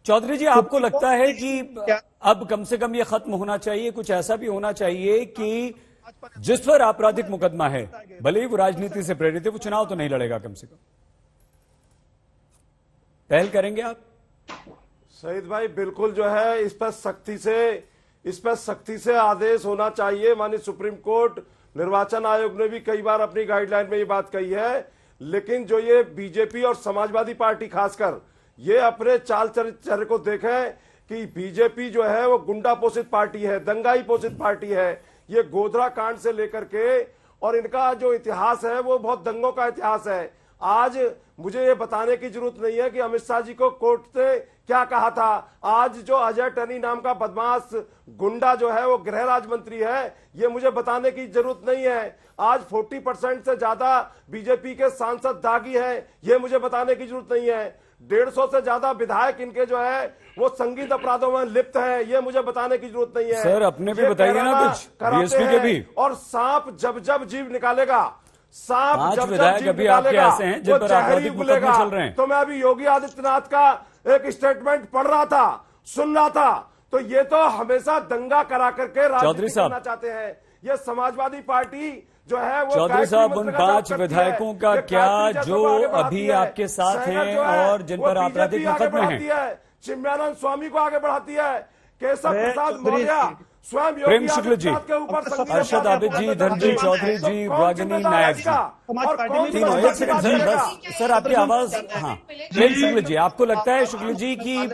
चौधरी जी, आपको लगता है कि अब कम से कम ये खत्म होना चाहिए, कुछ ऐसा भी होना चाहिए कि जिस पर आपराधिक मुकदमा है, भले ही वो राजनीति से प्रेरित है, वो चुनाव तो नहीं लड़ेगा, कम से कम पहल करेंगे आप? शहीद भाई, बिल्कुल जो है इस पर सख्ती से आदेश होना चाहिए। माननीय सुप्रीम कोर्ट, निर्वाचन आयोग ने भी कई बार अपनी गाइडलाइन में ये बात कही है, लेकिन जो ये बीजेपी और समाजवादी पार्टी खासकर ये अपने चाल चरित्र को देखें कि बीजेपी जो है वो गुंडा पोषित पार्टी है, दंगाई पोषित पार्टी है। ये गोधरा कांड से लेकर के और इनका जो इतिहास है वो बहुत दंगों का इतिहास है। आज मुझे ये बताने की जरूरत नहीं है कि अमित शाह जी को कोर्ट ने क्या कहा था। आज जो अजय टनी नाम का बदमाश गुंडा जो है वो गृह राज्य मंत्री है, ये मुझे बताने की जरूरत नहीं है। आज 40% से ज्यादा बीजेपी के सांसद दागी हैं, ये मुझे बताने की जरूरत नहीं है। 150 से ज्यादा विधायक इनके जो है वो संगीत अपराधों में लिप्त हैं, ये मुझे बताने की जरूरत नहीं है। सर, अपने भी बताइए ना कुछ, बीएसपी के भी। और सांप जब जीव निकालेगा, सांप जब विधायक अभी आपके ऐसे हैं जिन पर आपराधिक मुकदमे चल रहे हैं। तो मैं अभी योगी आदित्यनाथ का एक स्टेटमेंट पढ़ रहा था, सुन रहा था, तो ये तो हमेशा दंगा करा करके राजनीति करना चाहते हैं। ये समाजवादी पार्टी जो है वो, चौधरी साहब, उन 5 विधायकों का क्या जो अभी आपके साथ हैं और जिन पर आपराधिक मुकदमे हैं? चिन्मयानंद स्वामी को आगे बढ़ाती है, केशव प्रसाद मौर्य स्वयं प्रेम शुक्ल जी, अरशद आबिद जी, धनजी चौधरी जी, रागिनी नायक जी, तीनों। एक सेकंड सर, बस सर आपकी आवाज। हाँ, प्रेम शुक्ल जी, आपको लगता है शुक्ल जी की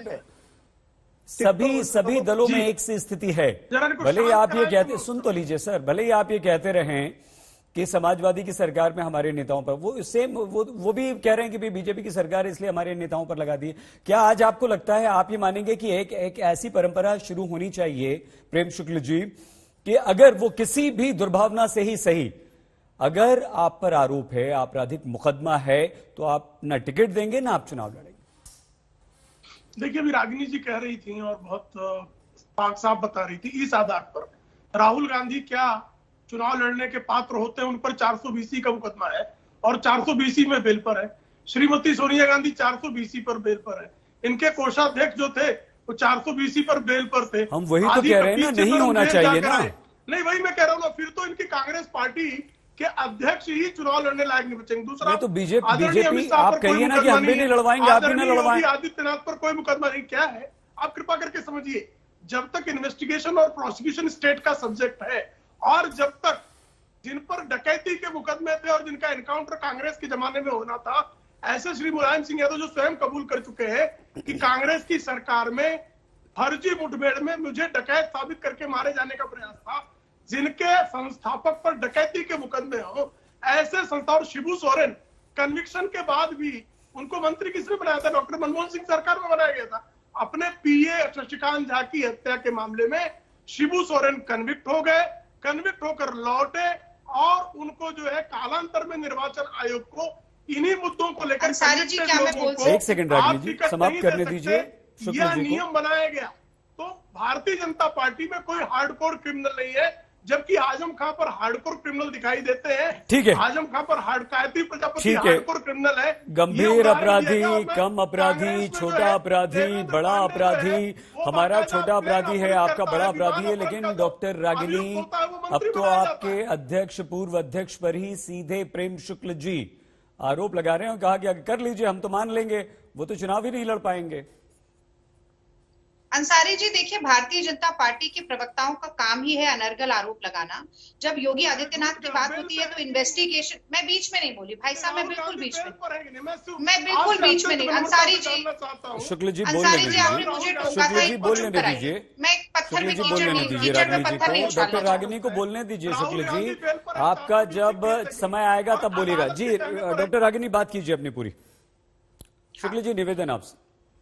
सभी दलों में एक सी स्थिति है? भले ही आप ये कहते, सुन तो लीजिए सर, भले ही आप ये कहते रहें कि समाजवादी की सरकार में हमारे नेताओं पर, वो भी कह रहे हैं कि बीजेपी की सरकार है इसलिए हमारे नेताओं पर लगा दी। क्या आज आपको लगता है, आप ये मानेंगे कि एक ऐसी परंपरा शुरू होनी चाहिए, प्रेम शुक्ल जी, कि अगर वो किसी भी दुर्भावना से ही सही, अगर आप पर आरोप है, आपराधिक मुकदमा है, तो आप ना टिकट देंगे ना आप चुनाव लड़ेंगे? देखिए, अभी रागिनी जी कह रही थी और बहुत पाक साफ बता रही थी, इस आधार पर राहुल गांधी क्या चुनाव लड़ने के पात्र होते हैं? उन पर 420 का मुकदमा है और 420 में बेल पर है। श्रीमती सोनिया गांधी 420 पर बेल पर है। इनके कोषाध्यक्ष जो थे वो 420 पर बेल पर थे। हम वही तो कह रहे हैं ना, नहीं होना चाहिए ना। नहीं, वही मैं कह रहा हूँ ना, फिर तो इनकी कांग्रेस पार्टी के अध्यक्ष ही चुनाव लड़ने लायक नहीं बचेंगे। दूसरा तो बीजेपी आप कहिए ना कि हम भी नहीं लड़वाएंगे, आप भी नहीं लड़वाएंगे। आदित्यनाथ पर कोई मुकदमा नहीं। क्या है, आप कृपा करके समझिए, जब तक इन्वेस्टिगेशन और प्रोसिक्यूशन स्टेट का सब्जेक्ट है और जब तक जिन पर डकैती के मुकदमे थे और जिनका एनकाउंटर कांग्रेस के जमाने में होना था, ऐसे श्री मुलायम सिंह यादव जो स्वयं कबूल कर चुके हैं कि कांग्रेस की सरकार में फर्जी मुठभेड़ में मुझे डकैत साबित करके मारे जाने का प्रयास था, जिनके संस्थापक पर डकैती के मुकदमे हो, ऐसे संस्था। और शिबू सोरेन कन्विक्शन के बाद भी उनको मंत्री किसने बनाया था? डॉक्टर मनमोहन सिंह सरकार में बनाया गया था। अपने पीए शशिकांत झा की हत्या के मामले में शिबू सोरेन कन्विक्ट हो गए, कन्विक्ट होकर लौटे और उनको जो है कालांतर में निर्वाचन आयोग को इन्हीं मुद्दों को लेकर एक सेकंड रागिनी जी, समाप्त करने दीजिए। यह नियम बनाया गया। तो भारतीय जनता पार्टी में कोई हार्डकोर क्रिमिनल नहीं है, जबकि आजम खां पर हार्डकोर क्रिमिनल दिखाई देते हैं। ठीक है, आजम खां पर कायती प्रजापति हार्डकोर क्रिमिनल है। गंभीर अपराधी, कम अपराधी, छोटा अपराधी, बड़ा अपराधी। हमारा छोटा अपराधी है, आपका बड़ा अपराधी है। लेकिन डॉक्टर रागिनी, अब तो आपके अध्यक्ष, पूर्व अध्यक्ष पर ही सीधे प्रेम शुक्ल जी आरोप लगा रहे हैं। कहा कि कर लीजिए, हम तो मान लेंगे, वो तो चुनाव ही नहीं लड़ पाएंगे। अंसारी जी, देखिए, भारतीय जनता पार्टी के प्रवक्ताओं का काम ही है अनर्गल आरोप लगाना। जब योगी आदित्यनाथ की बात होती है तो इन्वेस्टिगेशन, मैं बीच में नहीं बोली भाई साहब, मैं बिल्कुल बीच में नहीं। अंसारी जी, शुक्ल जी अंसारी जी, आपने मुझे टोका था, एक को चुप कराइए। मैं एक पत्थर में कीचड़ में पत्थर नहीं उछालना। डॉक्टर रागिनी को बोलने दीजिए। शुक्ल जी, आपका जब समय आएगा तब बोलिएगा। जी डॉक्टर रागिनी, बात कीजिए अपनी पूरी। शुक्ल जी, निवेदन आपसे।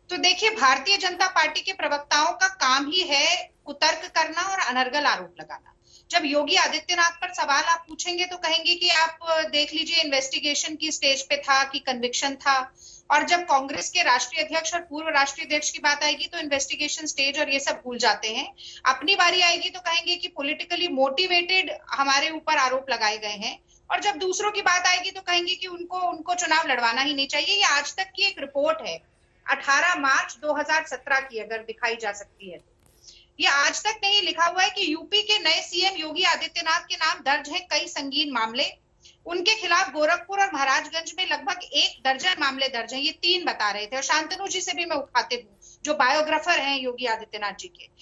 तो देखिए, भारतीय जनता पार्टी के प्रवक्ताओं का काम ही है कुतर्क करना और अनर्गल आरोप लगाना। जब योगी आदित्यनाथ पर सवाल आप पूछेंगे तो कहेंगे कि आप देख लीजिए, इन्वेस्टिगेशन की स्टेज पे था कि कन्विक्शन था। और जब कांग्रेस के राष्ट्रीय अध्यक्ष और पूर्व राष्ट्रीय अध्यक्ष की बात आएगी तो इन्वेस्टिगेशन स्टेज और ये सब भूल जाते हैं। अपनी बारी आएगी तो कहेंगे कि पॉलिटिकली मोटिवेटेड हमारे ऊपर आरोप लगाए गए हैं। और जब दूसरों की बात आएगी तो कहेंगे कि उनको चुनाव लड़वाना ही नहीं चाहिए। ये आज तक की एक रिपोर्ट है। 18 मार्च 2017 की अगर दिखाई जा सकती है तो। ये आज तक नहीं लिखा हुआ है कि यूपी के नए सीएम योगी आदित्यनाथ के नाम दर्ज है कई संगीन मामले। उनके खिलाफ गोरखपुर और महाराजगंज में लगभग 1 दर्जन मामले दर्ज हैं, ये 3 बता रहे थे। और शांतनु जी से भी मैं उठाते हूँ जो बायोग्राफर हैं योगी आदित्यनाथ जी के।